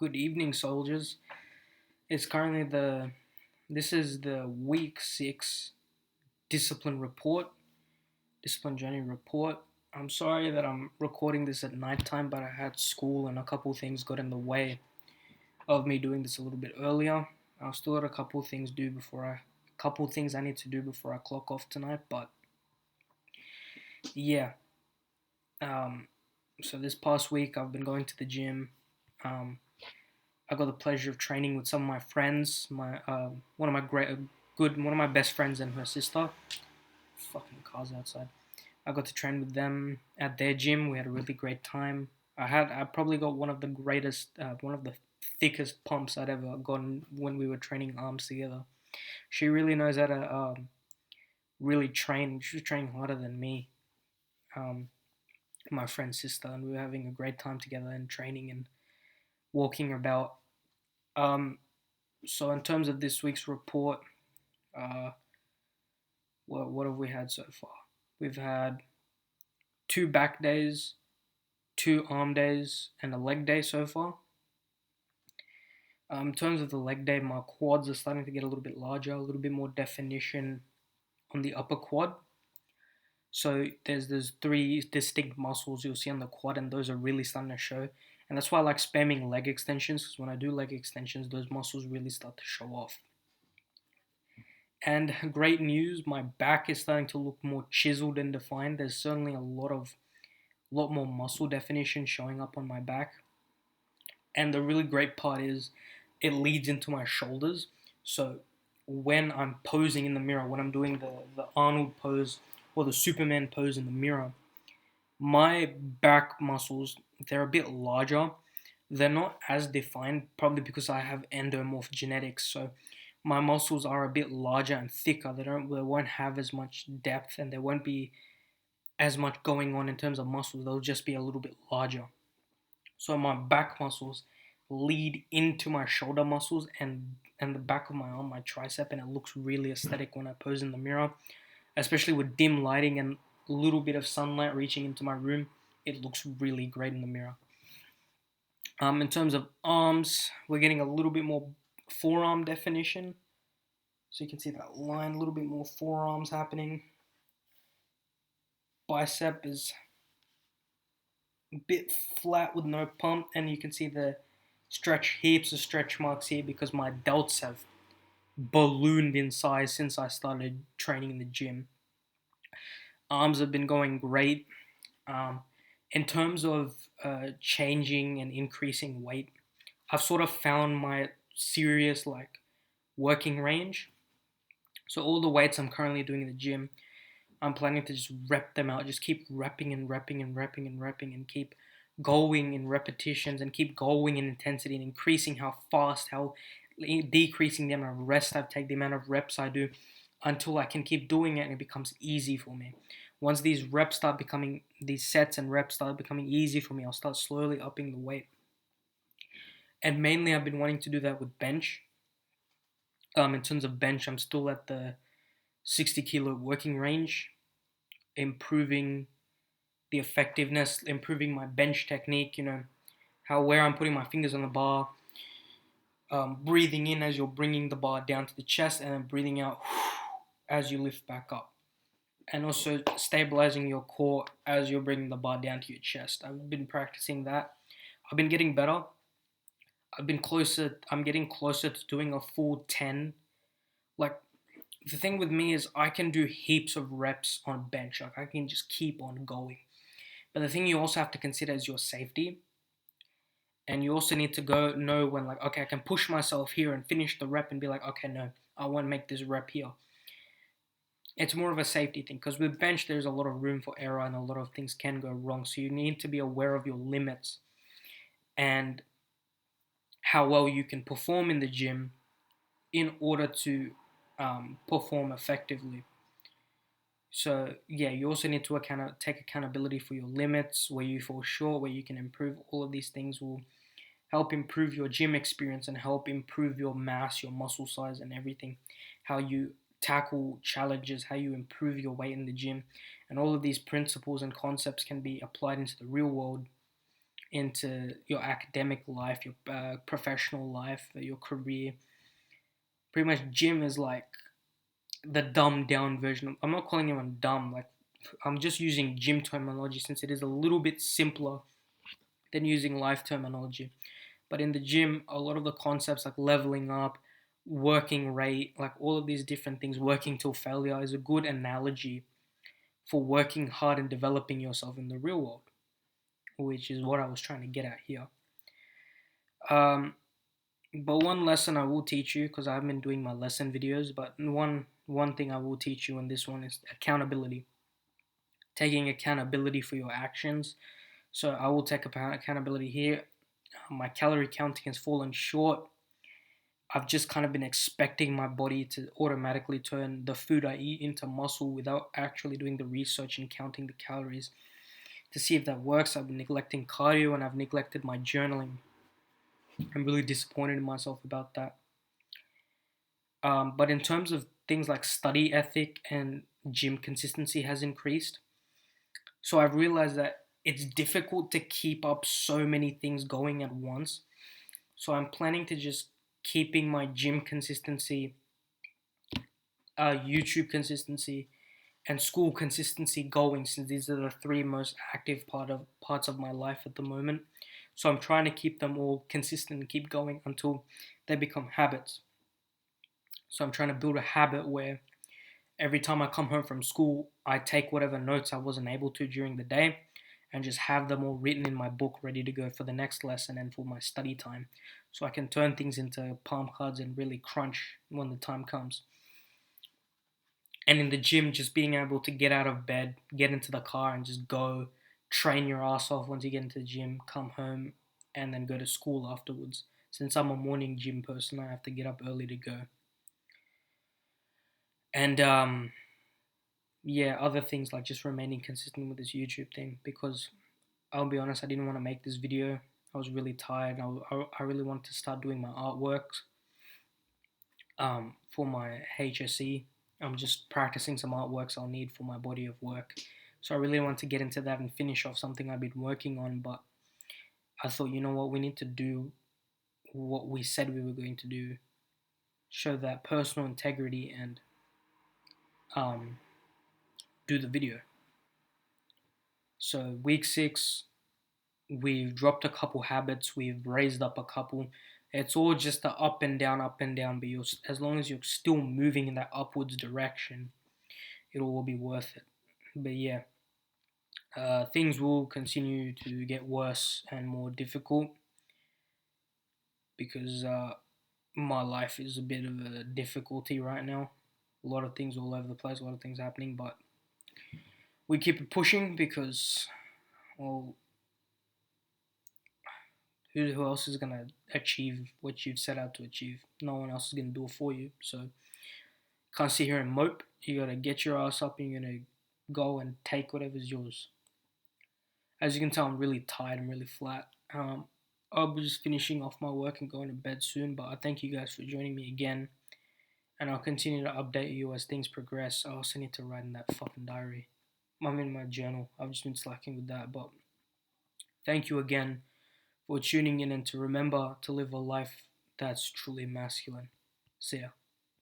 Good evening, soldiers. It's currently this is the week 6 discipline report, discipline journey report. I'm sorry that I'm recording this at nighttime, but I had school and a couple things got in the way of me doing this a little bit earlier. I've still got a couple things I need to do before I clock off tonight, but yeah. Um, so this past week I've been going to the gym. Um, I got the pleasure of training with some of my friends. One of my best friends and her sister. Fucking cars outside. I got to train with them at their gym. We had a really great time. I probably got one of the thickest pumps I'd ever gotten when we were training arms together. She really knows how to really train. She was training harder than me. Um, my friend's sister, and we were having a great time together and training and walking about. Um, so in terms of this week's report, uh, what have we had so far? We've had two back days, two arm days, and a leg day so far. In terms of the leg day, my quads are starting to get a little bit larger, a little bit more definition on the upper quad. So there's three distinct muscles you'll see on the quad, and those are really starting to show. And that's why I like spamming leg extensions, because when I do leg extensions, those muscles really start to show off. And great news, my back is starting to look more chiseled and defined. There's certainly a lot more muscle definition showing up on my back. And the really great part is it leads into my shoulders. So when I'm posing in the mirror, when I'm doing the Arnold pose or the Superman pose in the mirror, my back muscles, they're a bit larger. They're not as defined, probably because I have endomorph genetics. So my muscles are a bit larger and thicker. They won't have as much depth, and there won't be as much going on in terms of muscles. They'll just be a little bit larger. So my back muscles lead into my shoulder muscles and the back of my arm, my tricep, and it looks really aesthetic when I pose in the mirror, especially with dim lighting and a little bit of sunlight reaching into my room. It looks really great in the mirror. In terms of arms, we're getting a little bit more forearm definition. So you can see that line, a little bit more forearms happening. Bicep is a bit flat with no pump, and you can see the heaps of stretch marks here because my delts have ballooned in size since I started training in the gym. Arms have been going great. Um, in terms of changing and increasing weight, I've sort of found my serious working range. So all the weights I'm currently doing in the gym, I'm planning to just rep them out, just keep repping and repping and repping and repping and keep going in repetitions and keep going in intensity and increasing how fast, how decreasing the amount of rest I take, the amount of reps I do until I can keep doing it and it becomes easy for me. Once these sets and reps start becoming easy for me, I'll start slowly upping the weight. And mainly I've been wanting to do that with bench. In terms of bench, I'm still at the 60 kilo working range, improving the effectiveness, improving my bench technique, where I'm putting my fingers on the bar, breathing in as you're bringing the bar down to the chest, and then breathing out as you lift back up. And also stabilizing your core as you're bringing the bar down to your chest. I've been practicing that. I've been getting better. I'm getting closer to doing a full 10. Like, the thing with me is I can do heaps of reps on bench. Like, I can just keep on going. But the thing you also have to consider is your safety. And you also need to know when, like, okay, I can push myself here and finish the rep and be like, okay, no, I won't make this rep here. It's more of a safety thing because with bench, there's a lot of room for error and a lot of things can go wrong. So you need to be aware of your limits and how well you can perform in the gym in order to perform effectively. So yeah, you also need to take accountability for your limits, where you fall short, where you can improve. All of these things will help improve your gym experience and help improve your mass, your muscle size, and everything. How you tackle challenges, how you improve your weight in the gym, and all of these principles and concepts can be applied into the real world into your academic life, your professional life, your career. Pretty much, gym is like the dumbed down version. I'm not calling anyone dumb. Like, I'm just using gym terminology since it is a little bit simpler than using life terminology. But in the gym, a lot of the concepts like leveling up, working rate, like all of these different things, working till failure is a good analogy for working hard and developing yourself in the real world, which is what I was trying to get at here. Um, but one lesson I will teach you, because I've been doing my lesson videos, but one thing I will teach you in this one is accountability. Taking accountability for your actions. So I will take accountability here. My calorie counting has fallen short. I've just kind of been expecting my body to automatically turn the food I eat into muscle without actually doing the research and counting the calories to see if that works. I've been neglecting cardio and I've neglected my journaling. I'm really disappointed in myself about that. But in terms of things like study ethic and gym consistency has increased. So I've realized that it's difficult to keep up so many things going at once. So I'm planning to just keeping my gym consistency, YouTube consistency, and school consistency going, since these are the three most active parts of my life at the moment. So I'm trying to keep them all consistent and keep going until they become habits. So I'm trying to build a habit where every time I come home from school, I take whatever notes I wasn't able to during the day and just have them all written in my book ready to go for the next lesson and for my study time. So I can turn things into palm cards and really crunch when the time comes. And in the gym, just being able to get out of bed, get into the car, and just go train your ass off once you get into the gym, come home, and then go to school afterwards. Since I'm a morning gym person, I have to get up early to go. And yeah, other things like just remaining consistent with this YouTube thing, because I'll be honest, I didn't want to make this video. I was really tired. I really wanted to start doing my artworks for my HSE. I'm just practicing some artworks I'll need for my body of work. So I really want to get into that and finish off something I've been working on. But I thought, you know what, we need to do what we said we were going to do. Show that personal integrity and um, do the video. So week 6, we've dropped a couple habits, we've raised up a couple. It's all just a up and down, but as long as you're still moving in that upwards direction, it'll all be worth it. But yeah, things will continue to get worse and more difficult because my life is a bit of a difficulty right now. A lot of things all over the place, a lot of things happening, but we keep it pushing because, well, who else is gonna achieve what you've set out to achieve? No one else is gonna do it for you. So can't sit here and mope. You gotta get your ass up and you're gonna go and take whatever's yours. As you can tell, I'm really tired. I'm really flat. I'll be just finishing off my work and going to bed soon. But I thank you guys for joining me again, and I'll continue to update you as things progress. I also need to write in that fucking diary. I'm in my journal. I've just been slacking with that. But thank you again for tuning in and to remember to live a life that's truly masculine. See ya.